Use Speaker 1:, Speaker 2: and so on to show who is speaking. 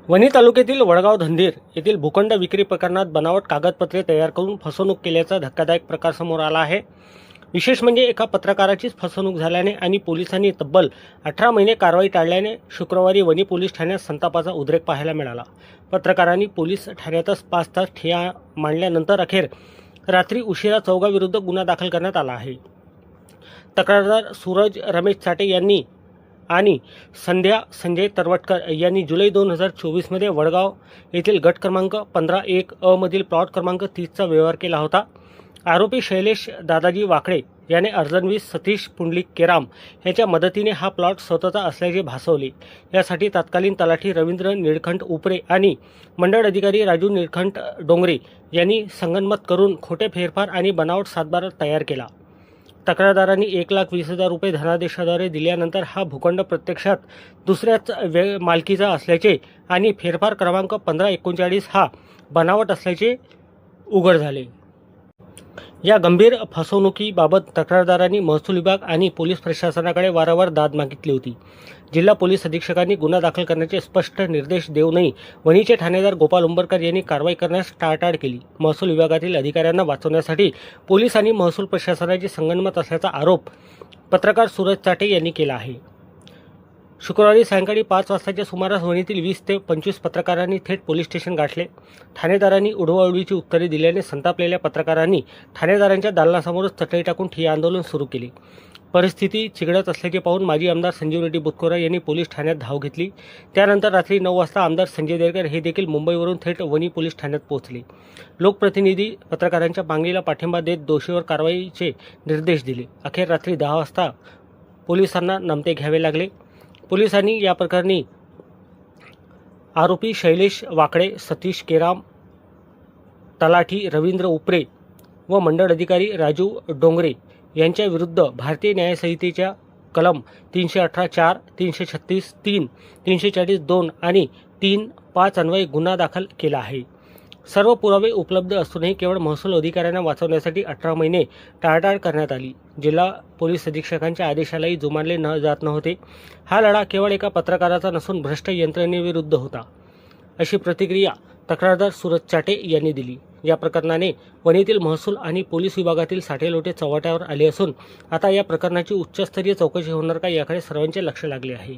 Speaker 1: वणी तालुक्यातील वडगाव धंदीर येथील भूखंड विक्री प्रकरणात बनावट कागदपत्रे तयार करून फसवणूक केल्याचा धक्कादायक प्रकार समोर आला आहे। विशेष म्हणजे एका पत्रकाराचीच फसवणूक झाल्याने आणि पोलिसांनी तब्बल 18 महिने कारवाई टाळल्याने शुक्रवारी वणी पोलीस ठाण्यात संतापाचा उद्रेक पाहायला मिळाला। पत्रकारांनी पोलीस ठाण्यातच 5 तास ठिय्या मांडल्यानंतर अखेर रात्री उशिरा चौघांविरुद्ध गुन्हा दाखल करण्यात आला आहे। तक्रारदार सूरज रमेश चाटे यांनी आणि संध्या संजय तरवटकर यांनी जुलै 2024 मध्ये वडगाव येथील गट क्रमांक 15-1 मधील प्लॉट क्रमांक 30चा व्यवहार केला होता। आरोपी शैलेश दादाजी वाकडे याने अर्जनवीस सतीश पुंडलिक केराम याच्या मदतीने हा प्लॉट स्वतःचा असल्याचे भासवले। यासाठी तत्कालीन तलाठी रवींद्र निळकंठ उपरे आणि मंडळ अधिकारी राजू निळकंठ डोंगरे यांनी संगनमत करून खोटे फेरफार आणि बनावट सातबारा तयार केला। तक्रारदारांनी 1,20,000 रुपये धनादेशाद्वारे दिल्यानंतर हा भूखंड प्रत्यक्षात दुसऱ्याच मालकीचा असल्याचे आणि फेरफार क्रमांक 1539 हा बनावट असल्याचे उघड झाले। या गंभीर फसवणुकीबाबत तक्रारदारांनी महसूल विभाग आणि पोलीस प्रशासनाकडे वारंवार दाद मागितली होती। जिल्हा पोलीस अधीक्षकांनी गुन्हा दाखल करण्याचे स्पष्ट निर्देश देऊनही वणीचे ठाणेदार गोपाल उंबरकर यांनी कारवाई करण्यास टाळाटाळ केली। महसूल विभागातील अधिकाऱ्यांना वाचवण्यासाठी पोलीस आणि महसूल प्रशासनाचे संगनमत असल्याचा आरोप पत्रकार सूरज चाटे यांनी केला आहे। शुक्रवारी सायंकाळी 5 वाजताच्या सुमारास वणीतील 20 ते 25 पत्रकारांनी थेट पोलीस स्टेशन गाठले। ठाणेदारांनी उडवाउडवीची उत्तरे दिल्याने संतापलेल्या पत्रकारांनी ठाणेदारांच्या दालनासमोरच चटई टाकून ठिय्या आंदोलन सुरू केले। परिस्थिती चिघळत असल्याचे पाहून माजी आमदार संजीव रेड्डी बुतकोरा यांनी पोलीस ठाण्यात धाव घेतली। त्यानंतर रात्री 9 वाजता आमदार संजय देरकर हे देखील मुंबईवरून थेट वणी पोलीस ठाण्यात पोहोचले। लोकप्रतिनिधी पत्रकारांच्या मागणीला पाठिंबा देत दोषीवर कारवाईचे निर्देश दिले। अखेर रात्री 10 वाजता पोलिसांना नमते घ्यावे लागले। पोलिसांनी या प्रकरणी आरोपी शैलेश वाकडे, सतीश केराम, तलाठी रवींद्र उपरे व मंडळ अधिकारी राजू डोंगरे यांच्या विरुद्ध भारतीय न्याय संहितेच्या कलम 318(4), 336(3), 340(2) आणि 3(5) अन्वये गुन्हा दाखल केला आहे। सर्व पुरावे उपलब्ध असूनही केवळ महसूल अधिकाऱ्यांना वाचवण्यासाठी 18 महिने टाळाटाळ करण्यात आली। जिल्हा पोलीस अधीक्षकांच्या आदेशालाही जुमानले जात नव्हते। हा लढा केवळ एका पत्रकाराचा नसून भ्रष्ट यंत्रणेविरुद्ध होता, अशी प्रतिक्रिया तक्रारदार सूरज चाटे यांनी दिली। या प्रकरणाने वणीतील महसूल आणि पोलीस विभागातील साठेलोटे चव्हाट्यावर आले असून आता या प्रकरणाची उच्चस्तरीय चौकशी होणार का याकडे सर्वांचे लक्ष लागले आहे।